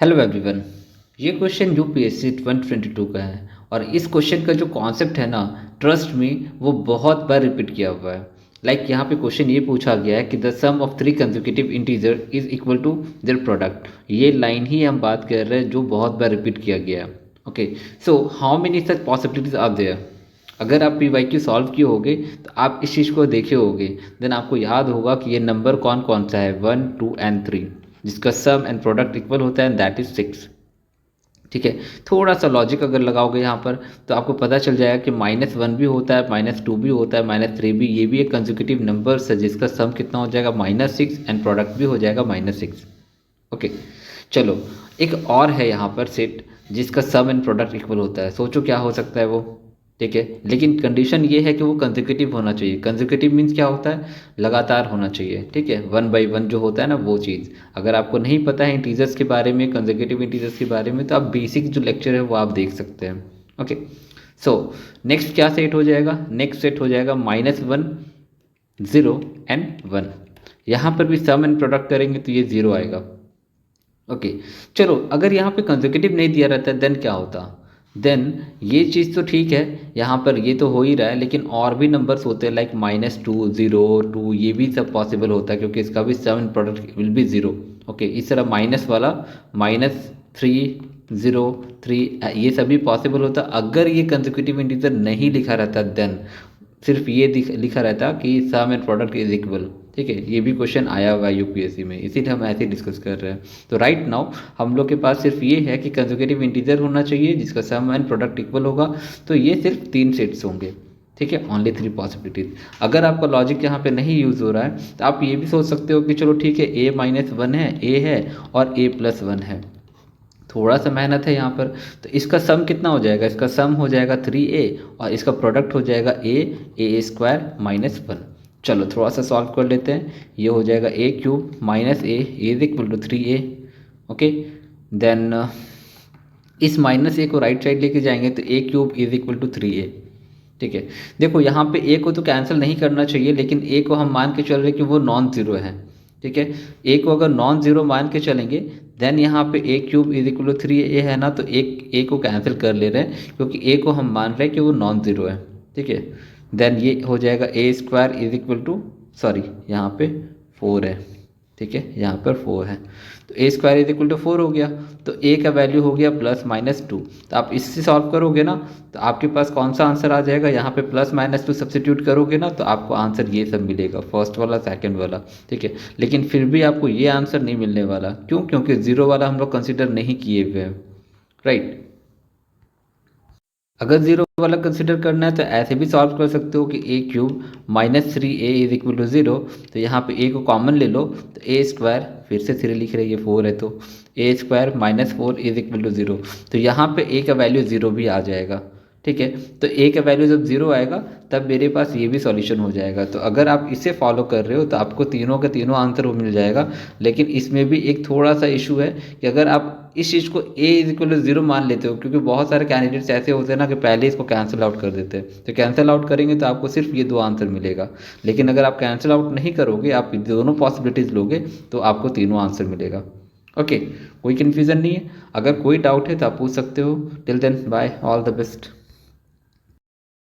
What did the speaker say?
Hello everyone. ये question UPSC 2022 का है और इस क्वेश्चन का जो कॉन्सेप्ट है ना, ट्रस्ट में वो बहुत बार रिपीट किया हुआ है। यहाँ पे क्वेश्चन ये पूछा गया है कि the sum of three consecutive integer is equal to their product. ये लाइन ही हम बात कर रहे हैं जो बहुत बार रिपीट किया गया है। Okay, so how many such possibilities are there. अगर आप PYQ सॉल्व किए होगे तो आप इस चीज़ को देखे होगे, देन आपको याद होगा कि ये नंबर कौन कौन सा है, 1, 2 एंड 3, जिसका सम एंड प्रोडक्ट इक्वल होता है, दैट इज 6। ठीक है, थोड़ा सा लॉजिक अगर लगाओगे यहाँ पर तो आपको पता चल जाएगा कि -1 भी होता है, -2 भी होता है, -3 भी, ये भी एक कंसेक्यूटिव नंबर्स है जिसका सम कितना हो जाएगा -6 एंड प्रोडक्ट भी हो जाएगा -6। ओके, चलो एक और है यहाँ पर सेट जिसका सम एंड प्रोडक्ट इक्वल होता है। सोचो क्या हो सकता है वो। ठीक है, लेकिन कंडीशन ये है कि वो कंसेक्यूटिव होना चाहिए। कंसेक्यूटिव मीन्स क्या होता है, लगातार होना चाहिए। ठीक है, 1 बाई 1 जो होता है ना वो चीज़। अगर आपको नहीं पता है इंटीजर्स के बारे में, कंसेक्यूटिव इंटीजर्स के बारे में, तो आप बेसिक जो लेक्चर है वो आप देख सकते हैं। ओके, सो नेक्स्ट क्या सेट हो जाएगा, नेक्स्ट सेट हो जाएगा -1, 0 एंड 1। यहाँ पर भी सम एंड प्रोडक्ट करेंगे तो ये 0 आएगा। ओके, चलो अगर यहाँ पे कंसेक्यूटिव नहीं दिया रहता देन क्या होता, देन ये चीज़ तो ठीक है, यहाँ पर ये तो हो ही रहा है, लेकिन और भी नंबर्स होते हैं लाइक -2, 0, 2, ये भी सब पॉसिबल होता है क्योंकि इसका भी sum and product will be 0। Okay, इस तरह माइनस वाला -3, 0, 3, ये सभी पॉसिबल होता अगर ये कंसेक्यूटिव इंटीजर नहीं लिखा रहता, देन सिर्फ ये लिखा रहता कि सम एंड प्रोडक्ट इज इक्वल। ठीक है, ये भी क्वेश्चन आया हुआ है यूपीएससी में, इसीलिए हम ऐसे डिस्कस कर रहे हैं। तो राइट नाउ हम लोग के पास सिर्फ ये है कि कंसेक्यूटिव इंटीजर होना चाहिए जिसका सम एंड प्रोडक्ट इक्वल होगा। तो ये सिर्फ 3 सेट्स होंगे। ठीक है, ओनली 3 पॉसिबिलिटीज। अगर आपका लॉजिक यहाँ पे नहीं यूज़ हो रहा है तो आप ये भी सोच सकते हो कि चलो ठीक है, A-1 है, A है और A+1 है। थोड़ा सा मेहनत है यहाँ पर। तो इसका सम कितना हो जाएगा, इसका सम हो जाएगा 3A और इसका प्रोडक्ट हो जाएगा A² -1। चलो थोड़ा सा सॉल्व कर लेते हैं। ये हो जाएगा A³ -A is equal to 3A। Okay, then इस -A को राइट साइड लेके जाएंगे तो A³ is equal to 3A। ठीक है, देखो यहाँ पे A को तो कैंसिल नहीं करना चाहिए, लेकिन A को हम मान के चल रहे कि वो नॉन ज़ीरो है। ठीक है, A को अगर नॉन ज़ीरो मान के चलेंगे देन यहाँ पे A³ is equal to 3A है ना, तो A को कैंसिल कर ले रहे हैं क्योंकि A को हम मान रहे हैं कि वो नॉन ज़ीरो है। ठीक है, देन ये हो जाएगा A² is equal to, sorry यहाँ पे 4 है। ठीक है, यहाँ पर 4 है तो A² इज इक्वल टू 4 हो गया। तो A का वैल्यू हो गया +-2। तो आप इससे सॉल्व करोगे ना तो आपके पास कौन सा आंसर आ जाएगा, यहाँ पे +-2 सब्सिट्यूट करोगे ना तो आपको आंसर ये सब मिलेगा, फर्स्ट वाला, सेकंड वाला। ठीक है, लेकिन फिर भी आपको ये आंसर नहीं मिलने वाला। क्यों, क्योंकि 0 वाला हम लोग कंसिडर नहीं किए हुए हैं। राइट, अगर 0 वाला कंसिडर करना है तो ऐसे भी सॉल्व कर सकते हो कि A³ -3A is equal to 0। तो यहाँ पे A को कॉमन ले लो तो A², फिर से 3 लिख रहे हैं, ये 4 है तो A² -4 इज इक्वल टू 0। तो यहाँ पे A का वैल्यू 0 भी आ जाएगा। ठीक है, तो A का वैल्यू जब 0 आएगा तब मेरे पास ये भी सॉल्यूशन हो जाएगा। तो अगर आप इसे फॉलो कर रहे हो तो आपको तीनों का तीनों आंसर वो मिल जाएगा। लेकिन इसमें भी एक थोड़ा सा इशू है कि अगर आप इस चीज़ को A इज इक्वल टू 0 मान लेते हो, क्योंकि बहुत सारे कैंडिडेट्स ऐसे होते हैं ना कि पहले इसको कैंसिल आउट कर देते हैं। तो कैंसिल आउट करेंगे तो आपको सिर्फ ये 2 आंसर मिलेगा। लेकिन अगर आप कैंसिल आउट नहीं करोगे, आप दोनों पॉसिबिलिटीज़ लोगे तो आपको तीनों आंसर मिलेगा। ओके, कोई कन्फ्यूज़न नहीं है। अगर कोई डाउट है तो आप पूछ सकते हो। Till then bye, all the best.